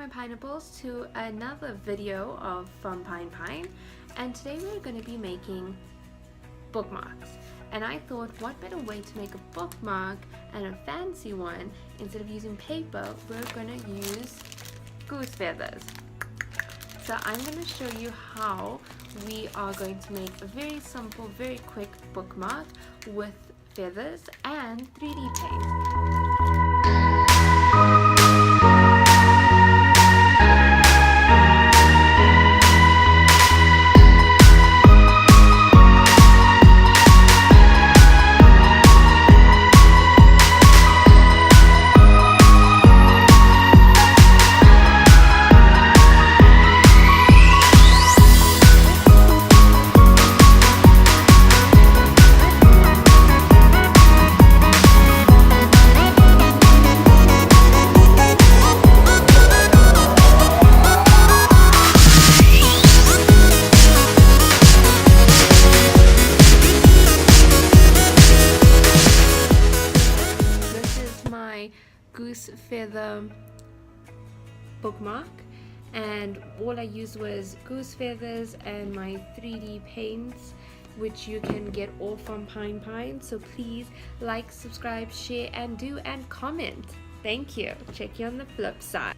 my pineapples, to another video of from Pine, and today we're going to be making bookmarks. And I thought, what better way to make a bookmark, and a fancy one, instead of using paper, we're going to use goose feathers. So I'm going to show you how we are going to make a very simple, very quick bookmark with feathers and 3D paint. Goose feather bookmark, and all I used was goose feathers and my 3D paints, which you can get all from Pine. So please like, subscribe, share, and comment. Thank you. Check you on the flip side.